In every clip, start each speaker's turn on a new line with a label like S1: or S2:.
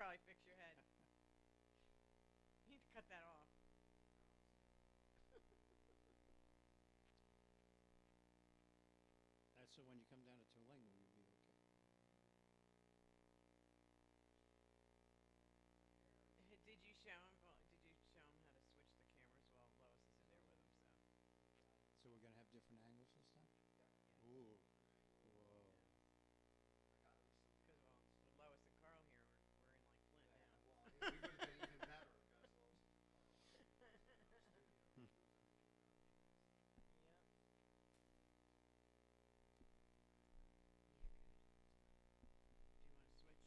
S1: probably fix your head. You need to cut that off.
S2: That's so when you come down to Terlingua, you'll be okay.
S1: Did you show him? Well, did you show him how to switch the cameras while Lois isn't there with him?
S2: So we're gonna have different angles this time.
S1: Yeah.
S2: Ooh. Whoa.
S1: Because with Lois and Carl here, we're in like Flint now.
S3: We would have been even better if guys lost.
S1: Yep.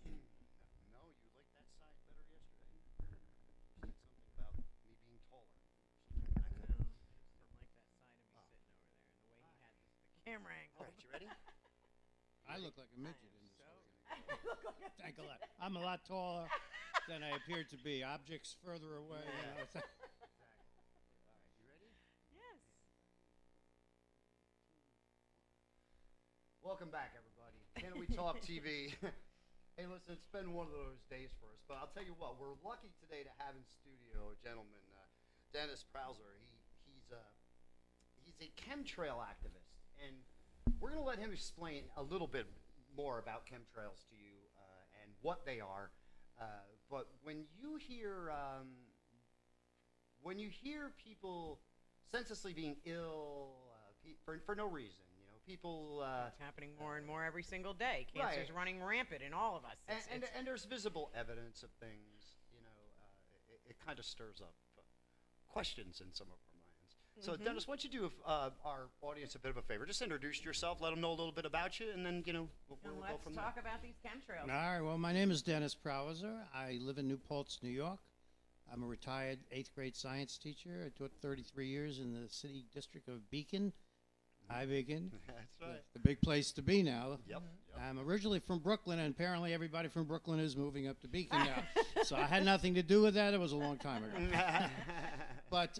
S1: Do you want to switch?
S3: No, you liked that side better yesterday. You said something about me being taller.
S1: I know. I just didn't like that side of me sitting over there, and the way he had the camera angle.
S3: All right, you ready?
S2: I look like a midget
S1: I am
S2: in this.
S1: so.
S2: photo.
S1: You look like a
S2: Thank a lot. I'm a lot taller than I appeared to be. Objects further away. You know,
S3: Exactly. All right, you ready?
S1: Yes.
S3: Welcome back, everybody. Can We Talk TV? Hey, listen, it's been one of those days for us, but I'll tell you what, we're lucky today to have in studio a gentleman, Dennis Prowser. He's a chemtrail activist, and we're going to let him explain a little bit more about chemtrails to you and what they are. But when you hear people senselessly being ill for no reason, you know, people.
S1: It's happening more and more every single day. Cancer's
S3: Right.
S1: running rampant in all of us.
S3: And there's visible evidence of things, you know, it kind of stirs up questions in some of our minds. So, Dennis, why don't you do our audience a bit of a favor? Just introduce yourself, let them know a little bit about you, and then, you know, we'll go
S1: let's
S3: from
S1: talk
S3: there.
S1: about these chemtrails.
S2: All right. Well, my name is Dennis Prowser. I live in New Paltz, New York. I'm a retired 8th grade science teacher. I taught 33 years in the city district of Beacon. Hi, Beacon.
S3: That's right.
S2: The big place to be now.
S3: Yep.
S2: I'm originally from Brooklyn, and apparently everybody from Brooklyn is moving up to Beacon now. So I had nothing to do with that. It was a long time ago. But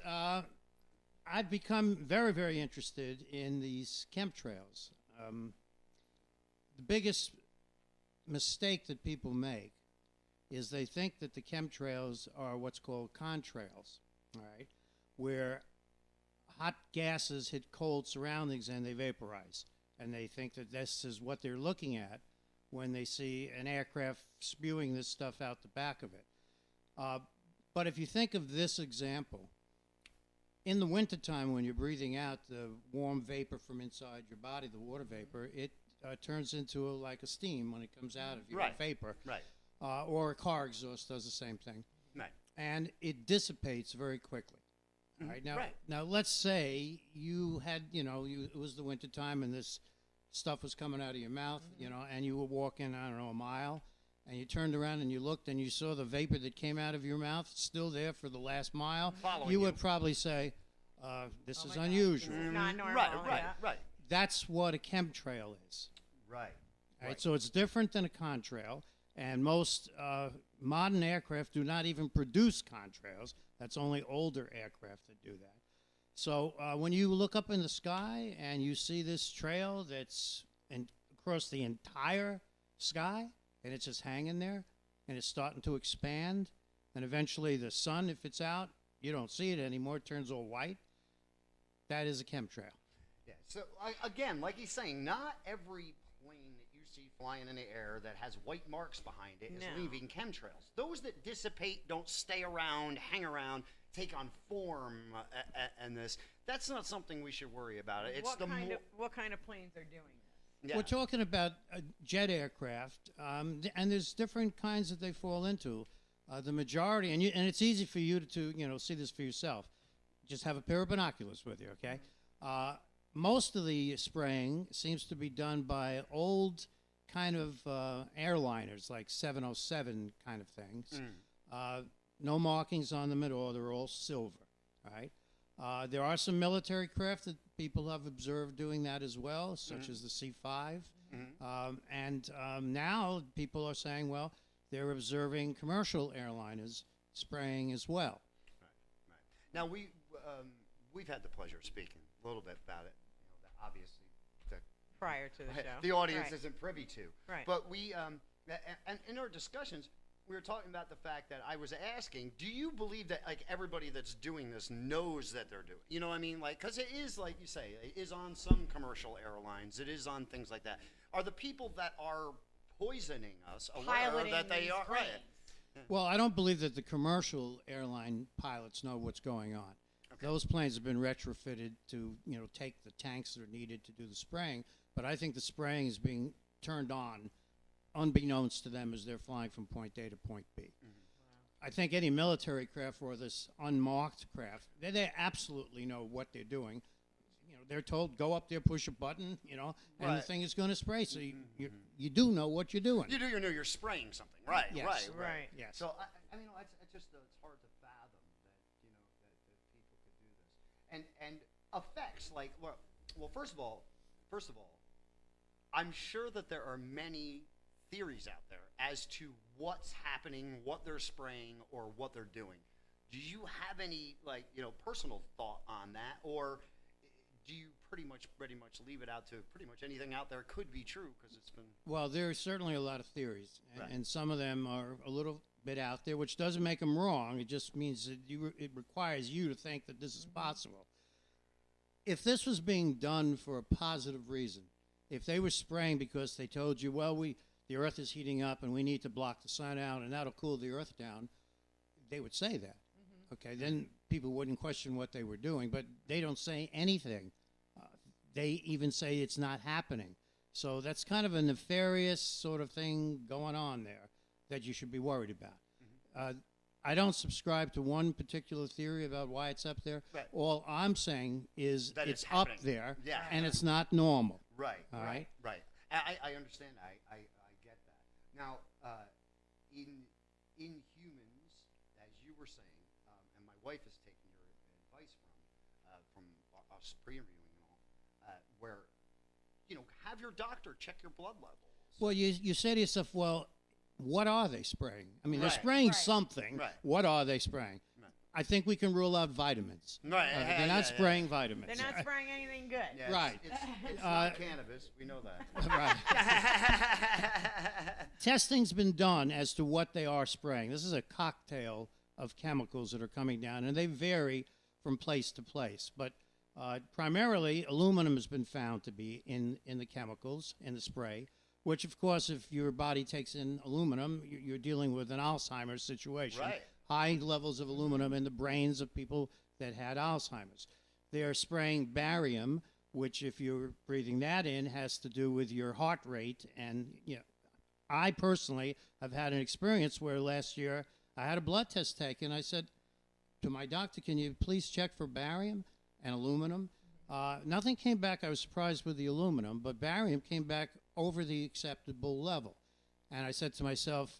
S2: I've become very, very interested in these chemtrails. The biggest mistake that people make is they think that the chemtrails are what's called contrails, all right, where hot gases hit cold surroundings and they vaporize. And they think that this is what they're looking at when they see an aircraft spewing this stuff out the back of it. But if you think of this example, in the wintertime when you're breathing out the warm vapor from inside your body, the water vapor, it turns into like a steam when it comes out of your
S3: Right.
S2: vapor.
S3: Right.
S2: Or a car exhaust does the same thing.
S3: Right.
S2: And it dissipates very quickly. All right. Now,
S3: Right.
S2: now let's say you had, it was the winter time and this stuff was coming out of your mouth, and you were walking, I don't know, a mile, and you turned around and you looked and you saw the vapor that came out of your mouth still there for the last mile.
S3: Following
S2: you
S3: you.
S2: would probably say, this
S1: Oh
S2: is
S1: my God,
S2: unusual.
S1: this is not normal.
S3: Right.
S1: Yeah.
S3: Right.
S2: That's what a chemtrail is.
S3: Right.
S2: All right, so it's different than a contrail, and most modern aircraft do not even produce contrails. That's only older aircraft that do that. So when you look up in the sky and you see this trail that's across the entire sky, and it's just hanging there, and it's starting to expand, and eventually the sun, if it's out, you don't see it anymore, it turns all white. That is a chemtrail.
S3: Yeah. So again, like he's saying, not every plane that you see flying in the air that has white marks behind it is
S1: No.
S3: leaving chemtrails. Those that dissipate, don't stay around, hang around, take on form, and that's not something we should worry about. It's
S1: What kind of planes are doing this?
S3: Yeah.
S2: We're talking about jet aircraft, and there's different kinds that they fall into. The majority, and it's easy for you to see this for yourself. Just have a pair of binoculars with you, okay? Most of the spraying seems to be done by old kind of airliners, like 707 kind of things. No markings on them at all. They're all silver, all right? There are some military craft that people have observed doing that as well, such as the C-5. And now people are saying, well, they're observing commercial airliners spraying as well.
S3: Right. Now we've had the pleasure of speaking a little bit about it. That obviously,
S1: Prior to the show.
S3: the audience
S1: Right.
S3: isn't privy to.
S1: Right.
S3: But we and in our discussions, we were talking about the fact that I was asking, do you believe that like everybody that's doing this knows that they're doing? You know what I mean? Like, because it is like you say, it is on some commercial airlines. It is on things like that. Are the people that are poisoning us aware
S1: Piloting
S3: that they
S1: these
S3: are
S1: planes.
S3: right?
S2: Well, I don't believe that the commercial airline pilots know what's going on.
S3: Okay.
S2: Those planes have been retrofitted to, take the tanks that are needed to do the spraying. But I think the spraying is being turned on, unbeknownst to them, as they're flying from point A to point B. I think any military craft or this unmarked craft, they absolutely know what they're doing. They're told, go up there, push a button, and the
S3: Right.
S2: thing is going to spray. So you do know what you're doing.
S3: You know you're spraying something, right?
S2: Yes.
S1: Right.
S2: Yes.
S3: So I mean, it's just it's hard to fathom that that people could do this, and effects like well, first of all, I'm sure that there are many theories out there as to what's happening, what they're spraying, or what they're doing. Do you have any personal thought on that, or do you pretty much leave it out to pretty much anything out there could be true because it's been?
S2: Well, there's certainly a lot of theories,
S3: Right.
S2: and some of them are a little bit out there, which doesn't make them wrong. It just means that it requires you to think that this is possible. If this was being done for a positive reason, if they were spraying because they told you, well, the earth is heating up and we need to block the sun out and that'll cool the earth down, they would say that. Okay, then people wouldn't question what they were doing, but they don't say anything. They even say it's not happening. So that's kind of a nefarious sort of thing going on there that you should be worried about. I don't subscribe to one particular theory about why it's up there.
S3: Right.
S2: All I'm saying is
S3: That
S2: it's
S3: it's
S2: up
S3: happening.
S2: there,
S3: Yeah.
S2: and it's not normal.
S3: Right.
S2: All
S3: right.
S2: right.
S3: Right. I understand. I get that. Now, in humans, as you were saying, and my wife has taken your advice from us pre-reviewing and all, where have your doctor check your blood levels.
S2: Well, you say to yourself, well, what are they spraying? I mean, they're
S3: Right.
S2: spraying
S1: Right.
S2: something.
S3: Right.
S2: What are they spraying?
S3: Right.
S2: I think we can rule out vitamins.
S3: Right.
S2: They're not spraying vitamins.
S1: They're not spraying anything good.
S3: Yeah,
S2: Right.
S3: It's not cannabis. We know that.
S2: Right. Testing's been done as to what they are spraying. This is a cocktail of chemicals that are coming down, and they vary from place to place. But primarily, aluminum has been found to be in the chemicals, in the spray, which, of course, if your body takes in aluminum, you're dealing with an Alzheimer's situation.
S3: Right.
S2: High levels of aluminum in the brains of people that had Alzheimer's. They're spraying barium, which, if you're breathing that in, has to do with your heart rate. And I personally have had an experience where last year I had a blood test taken. I said to my doctor, "Can you please check for barium and aluminum?" Nothing came back. I was surprised with the aluminum, but barium came back over the acceptable level. And I said to myself,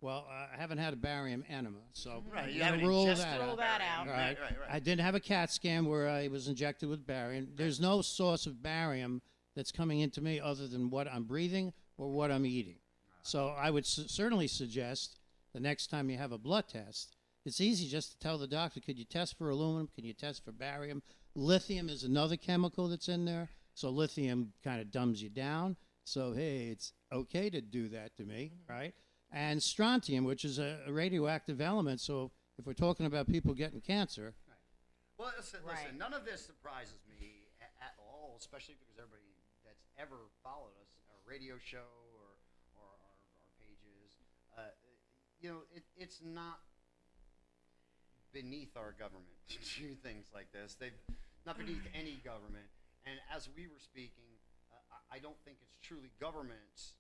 S2: well, I haven't had a barium enema, so
S3: Right,
S2: I'm
S3: you
S2: gonna
S3: haven't
S2: rule
S3: ingested
S2: that
S1: Rule
S2: out.
S1: that out.
S3: Right.
S2: I didn't have a CAT scan where I was injected with barium. There's no source of barium that's coming into me other than what I'm breathing or what I'm eating. So I would certainly suggest the next time you have a blood test, it's easy just to tell the doctor, could you test for aluminum? Can you test for barium? Lithium is another chemical that's in there. So lithium kind of dumbs you down. So, hey, it's okay to do that to me, right? And strontium, which is a radioactive element. So if we're talking about people getting cancer,
S3: Well, listen,
S1: Right.
S3: none of this surprises me at all, especially because everybody that's ever followed us, our radio show or our pages, it's not beneath our government to do things like this. They've not beneath any government. And as we were speaking, I don't think it's truly governments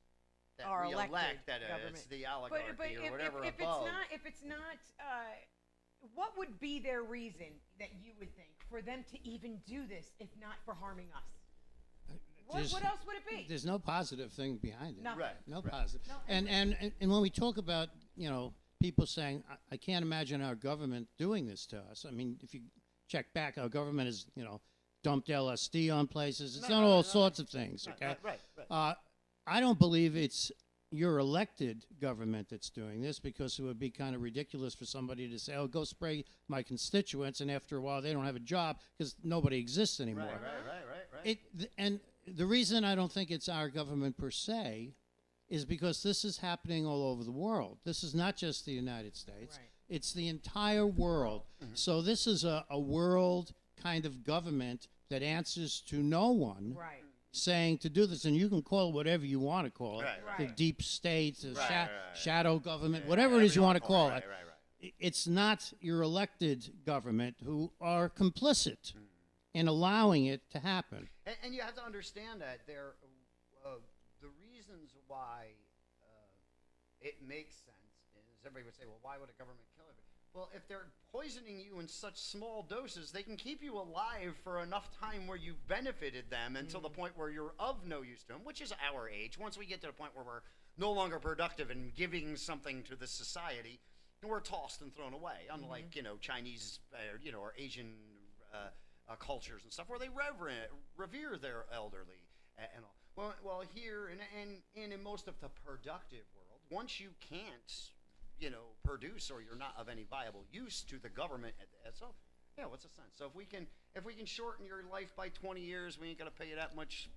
S3: that
S1: Our
S3: we
S1: elected
S3: elect, that
S1: government.
S3: it's the oligarchy
S1: But
S3: or whatever
S1: if
S3: above.
S1: if it's not, what would be their reason that you would think for them to even do this, if not for harming us? What else would it be?
S2: there's no positive thing behind it.
S1: Nothing.
S3: Right.
S2: No
S3: right.
S2: positive.
S1: No,
S2: And when we talk about, people saying, I can't imagine our government doing this to us. I mean, if you check back, our government has, dumped LSD on places. It's done all sorts of things, okay?
S3: Right.
S2: I don't believe it's your elected government that's doing this, because it would be kind of ridiculous for somebody to say, oh, go spray my constituents, and after a while they don't have a job because nobody exists anymore.
S3: Right.
S2: And the reason I don't think it's our government per se is because this is happening all over the world. This is not just the United States.
S1: Right.
S2: It's the entire world. So this is a world kind of government that answers to no one,
S1: Right.
S2: saying to do this. And you can call it whatever you want to call it.
S3: Right,
S2: The
S1: right.
S2: deep state, the
S3: Right.
S2: shadow government, whatever it is you want to call it.
S3: Right.
S2: It's not your elected government who are complicit in allowing it to happen.
S3: And you have to understand that the reasons why it makes sense is everybody would say, well, why would a government kill it? Well, if they're poisoning you in such small doses, they can keep you alive for enough time where you've benefited them until the point where you're of no use to them, which is our age. Once we get to the point where we're no longer productive and giving something to the society, we're tossed and thrown away, unlike, Chinese, or Asian cultures and stuff where they revere their elderly and all. Well, here and in most of the productive world, once you can't, produce or you're not of any viable use to the government itself, yeah, what's the sense? So if we can shorten your life by 20 years, we ain't gonna pay you that much,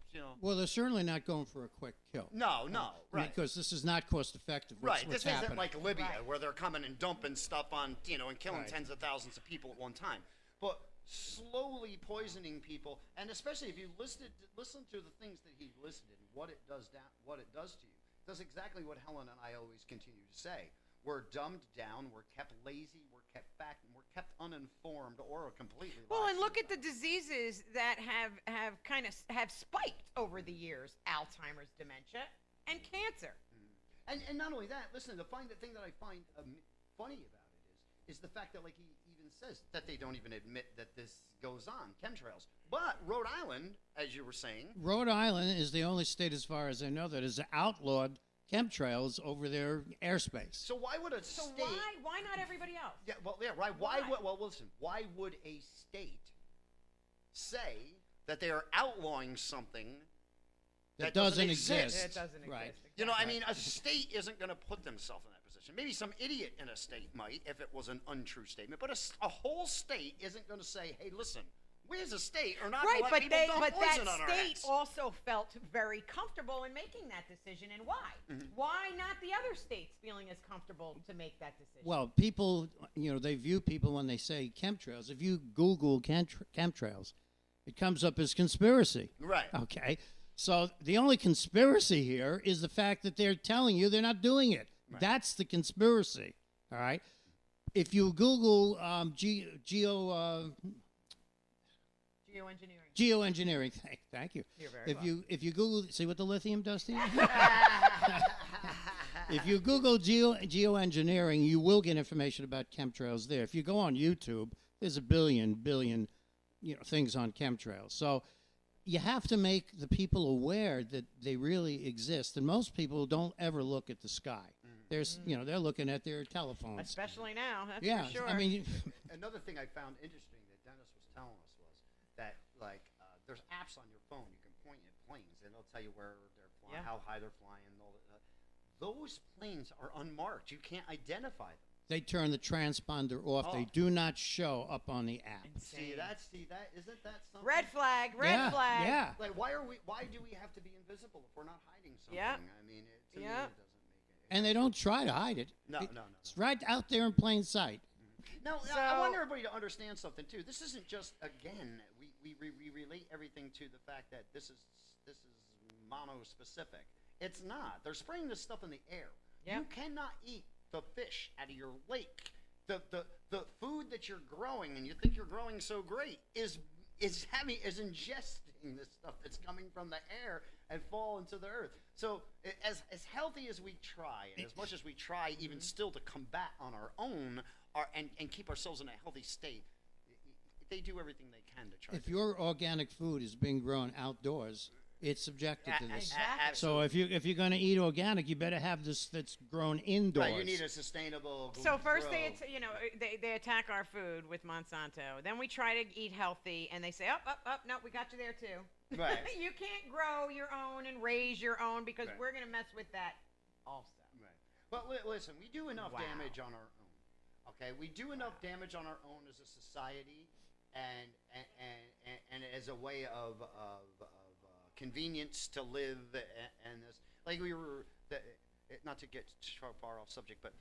S2: Well, they're certainly not going for a quick kill.
S3: No, right.
S2: Because this is not cost effective.
S3: Right.
S2: What's
S3: This
S2: happening.
S3: isn't like Libya
S1: Right.
S3: where they're coming and dumping stuff on, and killing
S2: Right.
S3: tens of thousands of people at one time. But slowly poisoning people, and especially if you listen to the things that he listed and what it does to you, does exactly what Helen and I always continue to say. We're dumbed down, we're kept lazy, we're kept fat, and we're kept uninformed or completely
S1: Well,
S3: lied
S1: and
S3: to
S1: look at
S3: about.
S1: the diseases that have kind of have spiked over the years: Alzheimer's, dementia, and cancer.
S3: And not only that, listen, the thing that I find funny about it is the fact that, like, he even says that they don't even admit that this goes on, chemtrails. But Rhode Island, as you were saying,
S2: Rhode Island is the only state, as far as I know, that has outlawed chemtrails over their airspace.
S3: so why would a
S1: So
S3: state?
S1: why not everybody else?
S3: Yeah, well, yeah, right.
S1: Why?
S3: Well, listen. Why would a state say that they are outlawing something
S2: That doesn't
S3: exist?
S1: It doesn't exist.
S2: Right.
S3: I mean, a state isn't going to put themselves in that position. Maybe some idiot in a state might, if it was an untrue statement. But a whole state isn't going to say, "Hey, listen, we as a state are not
S1: Right,
S3: going to let
S1: but
S3: people dump
S1: that
S3: poison on our
S1: state
S3: heads."
S1: also felt very comfortable in making that decision, and why? Why not the other states feeling as comfortable to make that decision?
S2: Well, people, they view people when they say chemtrails. If you Google chemtrails, it comes up as conspiracy.
S3: Right.
S2: Okay. So the only conspiracy here is the fact that they're telling you they're not doing it.
S3: Right.
S2: That's the conspiracy. All right. If you Google
S1: Geoengineering.
S2: geoengineering, thank you.
S1: You're very
S2: If you Google, see what the lithium does to you. If you Google geoengineering, you will get information about chemtrails there. If you go on YouTube, there's a billion things on chemtrails. So you have to make the people aware that they really exist, and most people don't ever look at the sky. There's, they're looking at their telephones.
S1: Especially now, that's
S2: Yeah,
S1: for sure.
S2: I mean,
S3: Another thing I found interesting that Dennis was telling us was that, like, there's apps on your phone. You can point at planes, and it'll tell you where they're flying, how high they're flying. And all that. Those planes are unmarked. You can't identify them.
S2: they turn the transponder off. They do not show up on the app.
S3: See that? Isn't that something?
S1: Red flag, red
S2: Yeah,
S1: flag.
S2: yeah.
S3: Like, why do we have to be invisible if we're not hiding something?
S1: Yeah.
S3: I mean, to me,
S1: Yeah.
S3: it doesn't make any.
S2: And they don't try to hide it.
S3: No.
S2: It's right out there in plain sight.
S3: Now,
S1: So-
S3: I want everybody to understand something too. This isn't just, again, we relate everything to the fact that this is mono-specific. It's not. They're spraying this stuff in the air.
S1: Yeah.
S3: You cannot eat the fish out of your lake. The food that you're growing and you think you're growing so great is ingesting this stuff that's coming from the air and fall into the earth. So as healthy as we try, and as much as we try even still to combat on our own and keep ourselves in a healthy state, they do everything they can to try
S2: If
S3: to.
S2: your organic food is being grown outdoors, it's subjected to this.
S1: Exactly.
S2: So if you're going to eat organic, you better have this that's grown indoors.
S3: Right, you need a sustainable.
S1: So first
S3: grow.
S1: they attack our food with Monsanto. Then we try to eat healthy, and they say, no, we got you there too.
S3: Right.
S1: You can't grow your own and raise your own because
S3: Right.
S1: we're going to mess with that also.
S3: Right. But listen, we do enough
S1: Wow.
S3: damage on our own. Okay, we do enough damage on our own as a society, and as a way of convenience to live, and this. Like we were not to get far off subject, but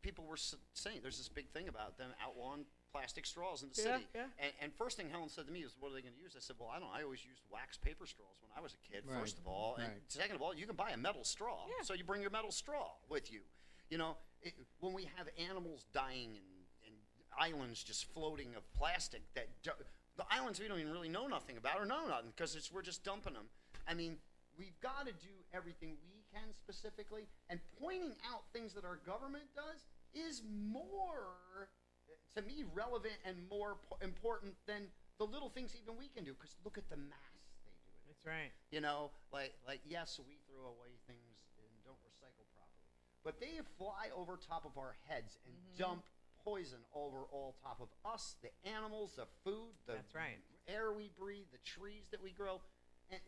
S3: people were saying there's this big thing about them outlawing plastic straws in the city.
S1: Yeah.
S3: And first thing Helen said to me was, "What are they going to use?" I said, "Well, I don't know. I always used wax paper straws when I was a kid.
S2: Right.
S3: First of all, and second of all, you can buy a metal straw, so you bring your metal straw with you. You know, when we have animals dying and islands just floating of plastic the islands we don't even really know nothing about or know nothing because we're just dumping them. I mean, we've got to do everything we can specifically, and pointing out things that our government does is more, to me, relevant and more important than the little things even we can do. Because look at the mass they do.
S1: That's right.
S3: You know, like yes, we throw away things and don't recycle properly, but they fly over top of our heads and dump poison over all top of us, the animals, the food, the air we breathe, the trees that we grow, and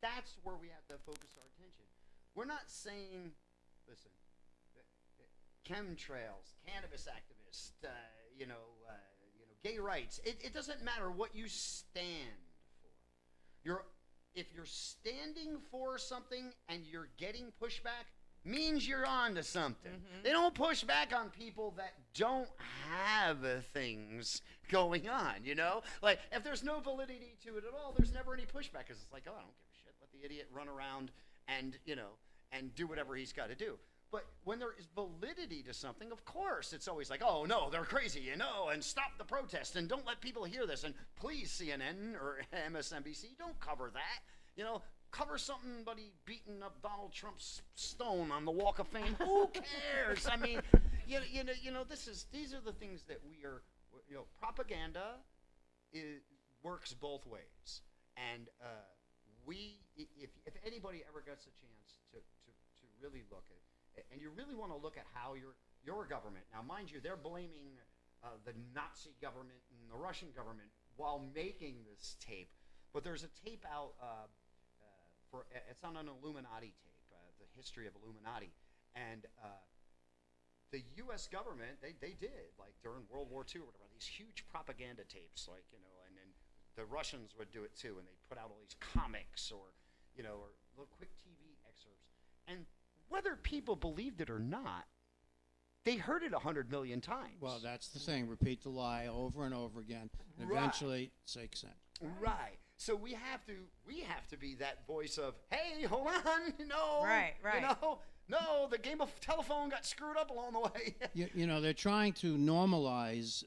S3: that's where we have to focus our attention. We're not saying, listen, chemtrails, cannabis activists, gay rights. It doesn't matter what you stand for. If you're standing for something and you're getting pushback, means you're on to something. They don't push back on people that don't have things going on, you know? Like, if there's no validity to it at all, there's never any pushback, because it's like, oh, I don't give a shit. Let the idiot run around and, and do whatever he's got to do. But when there is validity to something, of course, it's always like, oh, no, they're crazy, and stop the protest, and don't let people hear this, and please, CNN or MSNBC, don't cover that, Cover somebody beating up Donald Trump's stone on the Walk of Fame. Who cares? I mean, these are the things that we are. Propaganda works both ways, and if anybody ever gets a chance to really look at, and you really want to look at how your government. Now, mind you, they're blaming the Nazi government and the Russian government while making this tape, but there's a tape out. It's on an Illuminati tape, the history of Illuminati, and the U.S. government they did, like during World War II or whatever, these huge propaganda tapes, and then the Russians would do it too, and they'd put out all these comics or little quick TV excerpts, and whether people believed it or not, they heard it 100 million times.
S2: Well, that's the thing. Repeat the lie over and over again, and eventually it sinks in.
S3: Right. So we have to be that voice of, hey, hold on,
S1: Right.
S3: No, the game of telephone got screwed up along the way.
S2: They're trying to normalize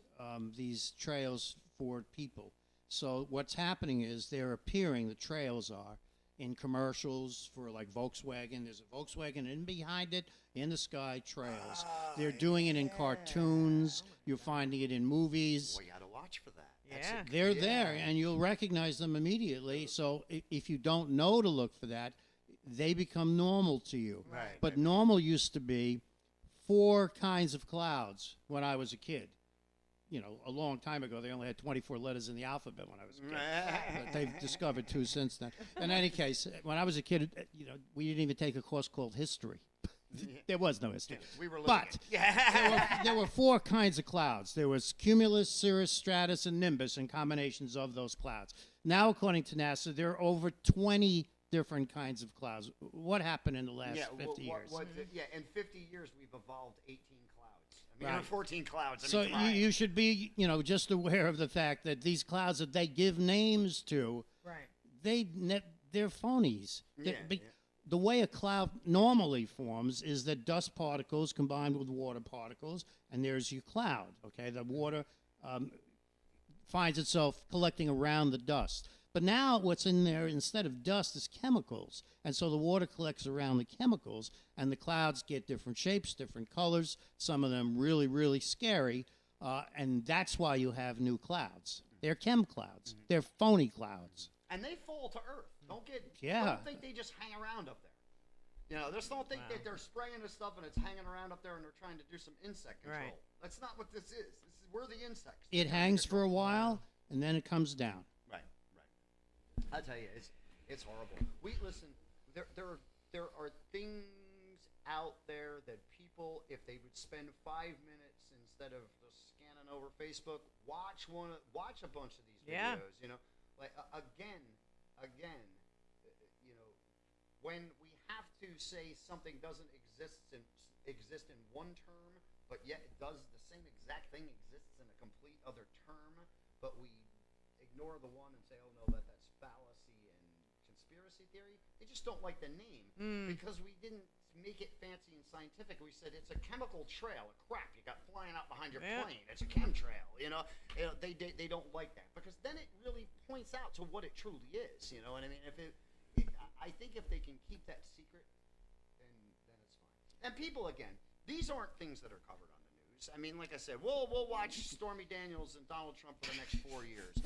S2: these trails for people. So what's happening is they're appearing, the trails are, in commercials for like Volkswagen. There's a Volkswagen in behind it, in the sky, trails. They're doing it in cartoons. You're finding it in movies.
S3: Well, you got to watch for that.
S1: Yeah.
S2: They're there, and you'll recognize them immediately. So if you don't know to look for that, they become normal to you.
S3: Right.
S2: But normal used to be 4 kinds of clouds when I was a kid. A long time ago, they only had 24 letters in the alphabet when I was a kid. But they've discovered 2 since then. In any case, when I was a kid, we didn't even take a course called history. There was no history.
S3: We were living
S2: but there were 4 kinds of clouds. There was cumulus, cirrus, stratus, and nimbus, and combinations of those clouds. Now, according to NASA, there are over 20 different kinds of clouds. What happened in the last 50 years?
S3: In 50 years, we've evolved 18 clouds. I mean, 14 clouds.
S2: So you should be, just aware of the fact that these clouds that they give names to, they're phonies. The way a cloud normally forms is that dust particles combined with water particles, and there's your cloud, okay? The water finds itself collecting around the dust. But now what's in there instead of dust is chemicals. And so the water collects around the chemicals, and the clouds get different shapes, different colors, some of them really, really scary, and that's why you have new clouds. They're chem clouds. They're phony clouds.
S3: And they fall to Earth. Don't think they just hang around up there. Just don't think that they're spraying this stuff and it's hanging around up there and they're trying to do some insect control.
S1: Right.
S3: That's not what this is. We're the insects.
S2: It hangs for a while and then it comes down.
S3: Right. I tell you, it's horrible. Listen. There are things out there that people, if they would spend 5 minutes instead of just scanning over Facebook, watch a bunch of these videos. Like again, when we have to say something doesn't exist in one term, but yet it does the same exact thing exists in a complete other term, but we ignore the one and say, oh no, that's fallacy and conspiracy theory. They just don't like the name because we didn't make it fancy and scientific. We said it's a chemical trail, a crap you got flying out behind your plane. It's a chemtrail. They don't like that because then it really points out to what it truly is. You know what I mean? I think if they can keep that secret, then it's fine. And people, again, these aren't things that are covered on the news. I mean, like I said, we'll watch Stormy Daniels and Donald Trump for the next 4 years.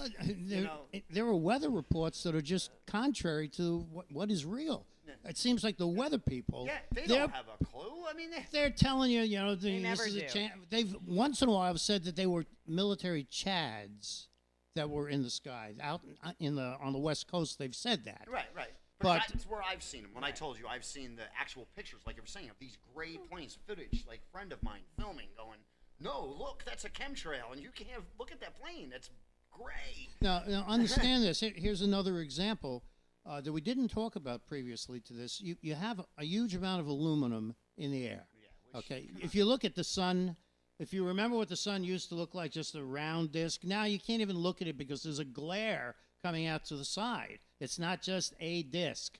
S2: There are weather reports that are just contrary to what is real. It seems like the weather people.
S3: Yeah, they don't have a clue. I mean,
S2: they're telling you,
S1: they never
S2: this is
S1: do.
S2: a chance. They've once in a while said that they were military chads that were in the sky out on the West Coast. They've said that.
S3: Right. But that's where I've seen them. When I told you, I've seen the actual pictures, like you were saying, of these gray planes, footage, like a friend of mine filming, going, no, look, that's a chemtrail, and you can't look at that plane. That's gray.
S2: Now understand this. Here's another example that we didn't talk about previously to this. You have a huge amount of aluminum in the air.
S3: Yeah,
S2: okay. If you look at the sun, if you remember what the sun used to look like, just a round disk, now you can't even look at it because there's a glare coming out to the side. It's not just a disk.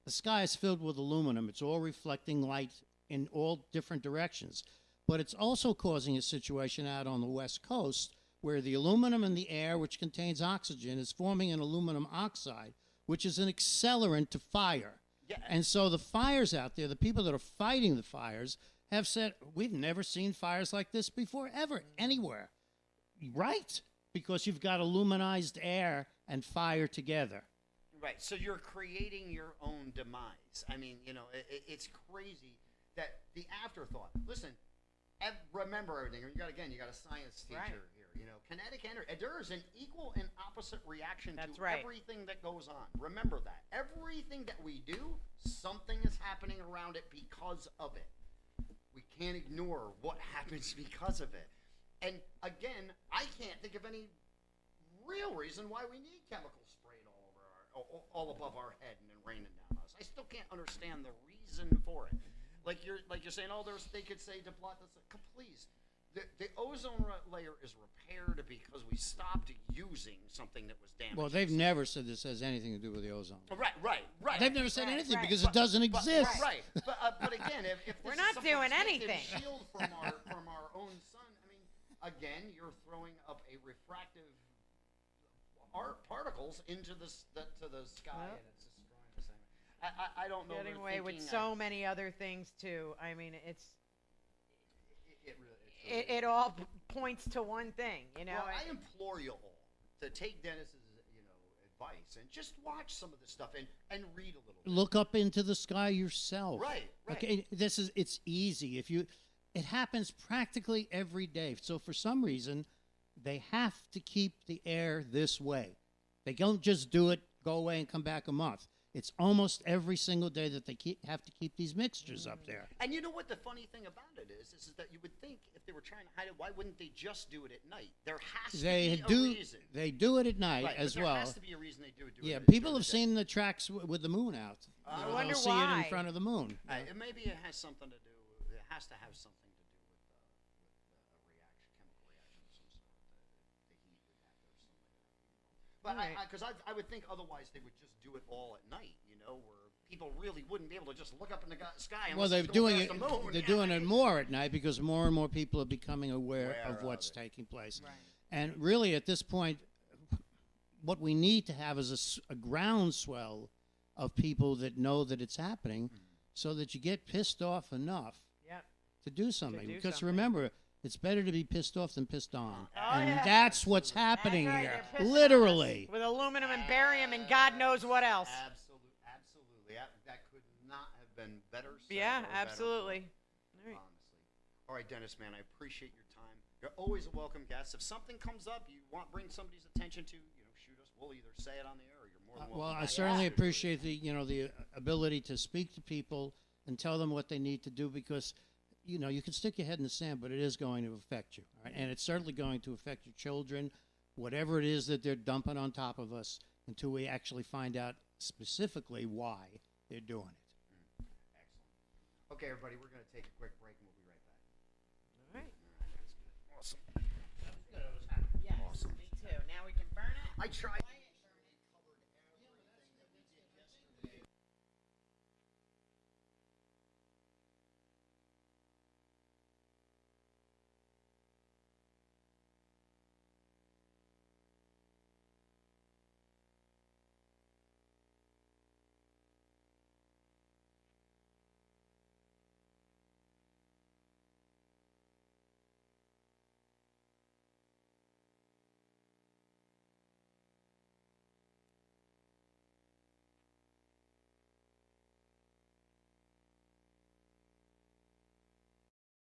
S2: The sky is filled with aluminum. It's all reflecting light in all different directions. But it's also causing a situation out on the West Coast where the aluminum in the air, which contains oxygen, is forming an aluminum oxide, which is an accelerant to fire.
S3: Yeah.
S2: And so the fires out there, the people that are fighting the fires, have said, we've never seen fires like this before, ever, anywhere. Right? Because you've got aluminized air and fire together.
S3: Right. So you're creating your own demise. I mean, it's crazy that the afterthought. Listen, remember everything. You got a science teacher here. Kinetic energy. There is an equal and opposite reaction to everything that goes on. Remember that. Everything that we do, something is happening around it because of it. We can't ignore what happens because of it. And again, I can't think of any real reason why we need chemicals sprayed all above our head and then raining down us. I still can't understand the reason for it. Like you're saying, they could say to block this. Please, the ozone layer is repaired because we stopped using something that was damaged.
S2: Well, they've never said this has anything to do with the ozone.
S3: Right.
S2: They've never said anything because it doesn't exist.
S3: Right. But again, if
S1: we're not doing anything,
S3: shield from our own sun. I mean, again, you're throwing up a refractive particles into the sky, and it's destroying the same. I don't know.
S1: Getting away with so many other things too. I mean, it all points to one thing,
S3: Well, I implore you all to take Dennis's advice and just watch some of this stuff and read a little bit.
S2: Look up into the sky yourself.
S3: Right.
S2: Okay, it's easy. It happens practically every day. So for some reason, they have to keep the air this way. They don't just do it, go away, and come back a month. It's almost every single day that they have to keep these mixtures up there.
S3: And you know what the funny thing about it is that you would think if they were trying to hide it, why wouldn't they just do it at night? There has to be a reason.
S2: They do it at night as well.
S3: There has to be a reason they do it.
S2: Yeah, people have seen the tracks with the moon out.
S1: I wonder
S2: they'll see it in front of the moon.
S3: Maybe it has something to do. It has to have something to do with a chemical reaction of some sort. The heat would have to have something like that. But because I would think otherwise they would just do it all at night, where people really wouldn't be able to just look up in the sky.
S2: Well, they're doing it. They're doing it more at night because more and more people are becoming aware of what's taking place.
S1: Right.
S2: And really, at this point, what we need to have is a groundswell of people that know that it's happening, so that you get pissed off enough to do something. Remember, it's better to be pissed off than pissed on. And that's what's happening here, literally.
S1: With aluminum and barium and God knows what else.
S3: Absolutely. That could not have been better said.
S1: Yeah, absolutely.
S3: Honestly. All right, Dennis, man, I appreciate your time. You're always a welcome guest. If something comes up you want bring somebody's attention to, shoot us. We'll either say it on the air or you're more than welcome.
S2: Well, I certainly appreciate the ability to speak to people and tell them what they need to do because you can stick your head in the sand, but it is going to affect you. Right? And it's certainly going to affect your children, whatever it is that they're dumping on top of us, until we actually find out specifically why they're doing it.
S3: Okay, everybody, we're going to take a quick break and we'll be right back.
S1: All right.
S3: That's good. Awesome.
S2: That was good. I was happy.
S1: Yes,
S3: Awesome.
S1: me too. Now we can burn it.
S3: I tried.